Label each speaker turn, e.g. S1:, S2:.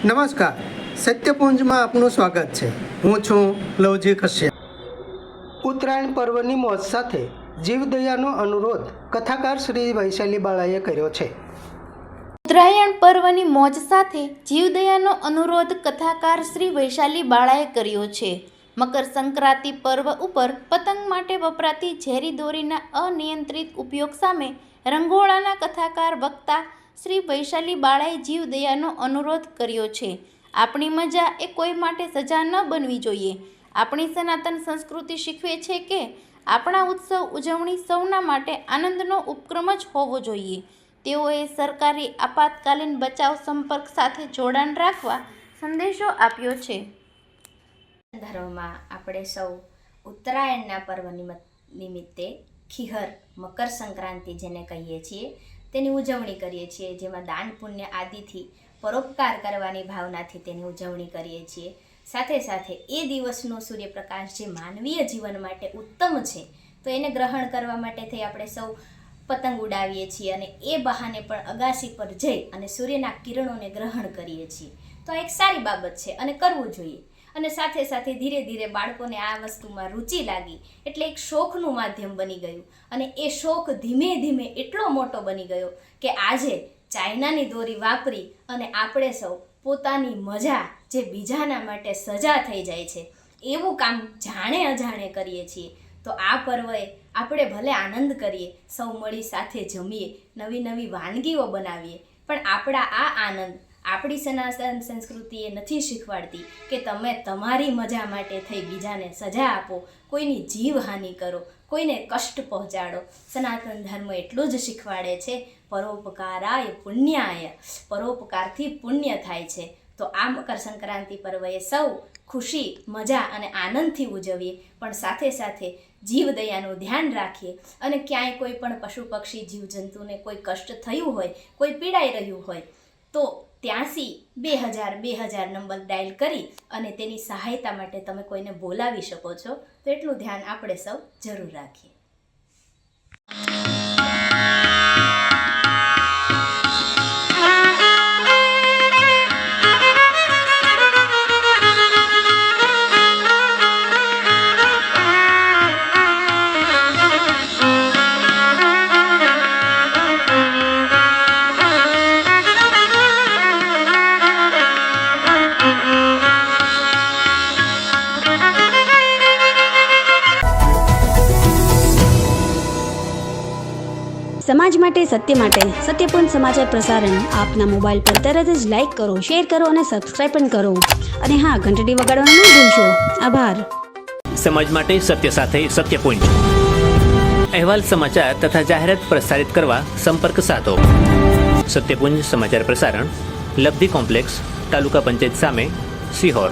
S1: નમસ્કાર, સત્યપુંજમાં આપનું સ્વાગત છે। હું છું લવજી કશ્યપ। ઉત્તરાયણ પર્વની મોજ સાથે જીવદયાનો અનુરોધ કથાકાર શ્રી વૈશાલી બાળાએ કર્યો છે।
S2: ઉત્તરાયણ પર્વની મોજ સાથે જીવદયાનો અનુરોધ કથાકાર શ્રી વૈશાલી બાળાએ કર્યો છે। મકર સંક્રાંતિ પર્વ ઉપર પતંગ માટે વપરાતી ઝેરી દોરીના અનિયંત્રિત ઉપયોગ સામે રંગોળાના કથાકાર વક્તા શ્રી વૈશાલી બાળાએ જીવદયાનો અનુરોધ કર્યો છે। આપણી મજા એ કોઈ માટે સજા ન બનવી જોઈએ। આપણી સનાતન સંસ્કૃતિ શીખવે છે કે આપણા ઉત્સવ ઉજવણી સૌના માટે આનંદનો ઉપક્રમ જ હોવો જોઈએ। તેઓએ સરકારી આપાતકાલીન બચાવ સંપર્ક સાથે જોડાણ રાખવા સંદેશો આપ્યો છે।
S3: ધર્મમાં આપણે સૌ ઉત્તરાયણના પર્વ નિમિત્તે ખીહર મકર સંક્રાંતિ જેને કહીએ છીએ તેની ઉજવણી કરીએ છીએ, જેમાં દાન પુણ્ય આદિથી પરોપકાર કરવાની ભાવનાથી તેની ઉજવણી કરીએ છીએ। સાથે સાથે એ દિવસનો સૂર્યપ્રકાશ જે માનવીય જીવન માટે ઉત્તમ છે તો એને ગ્રહણ કરવા માટે થઈ આપણે સૌ પતંગ ઉડાવીએ છીએ અને એ બહાને પણ અગાસી પર જઈ અને સૂર્યના કિરણોને ગ્રહણ કરીએ છીએ। તો આ એક સારી બાબત છે અને કરવું જોઈએ। અને સાથે સાથે ધીરે ધીરે બાળકોને આ વસ્તુમાં રુચિ લાગી એટલે એક શોખનું માધ્યમ બની ગયું અને એ શોખ ધીમે ધીમે એટલો મોટો બની ગયો કે આજે ચાઇનાની દોરી વાપરી અને આપણે સૌ પોતાની મજા જે બીજાના માટે સજા થઈ જાય છે એવું કામ જાણે અજાણે કરીએ છીએ। તો આ પર્વે આપણે ભલે આનંદ કરીએ, સૌ મળી સાથે જમીએ, નવી નવી વાનગીઓ બનાવીએ, પણ આપણા આ આનંદ આપણી સનાતન સંસ્કૃતિએ નથી શીખવાડતી કે તમે તમારી મજા માટે થઈ બીજાને સજા આપો, કોઈની જીવહાનિ કરો, કોઈને કષ્ટ પહોંચાડો। સનાતન ધર્મ એટલું જ શીખવાડે છે પરોપકારાય પુણ્યાય, પરોપકારથી પુણ્ય થાય છે। તો આ મકર સંક્રાંતિ પર્વએ સૌ ખુશી, મજા અને આનંદથી ઉજવીએ, પણ સાથે સાથે જીવદયાનું ધ્યાન રાખીએ અને ક્યાંય કોઈ પણ પશુ પક્ષી જીવજંતુને કોઈ કષ્ટ થયું હોય, કોઈ પીડાઈ રહ્યું હોય તો 83-2000 નંબર ડાયલ કરી અને તેની સહાયતા માટે તમે કોઈને બોલાવી શકો છો। તો એટલું ધ્યાન આપણે સૌ જરૂર રાખીએ।
S4: સમાજ માટે, સત્ય માટે, સત્યપૂર્ણ સમાચાર પ્રસારણ આપના મોબાઈલ પર તરત જ લાઈક કરો, શેર કરો અને સબસ્ક્રાઈબ પણ કરો અને હા, ઘંટડી વગાડવાનું ન ભૂલશો। આભાર।
S5: સમાજ માટે સત્ય સાથે સત્યપુંજ અહેવાલ, સમાચાર તથા જાહેરાત પ્રસારિત કરવા સંપર્ક સાધો। સત્યપુંજ સમાચાર પ્રસારણ, લબ્ધિ કોમ્પ્લેક્સ, તાલુકા પંચાયત સામે, સિહોર।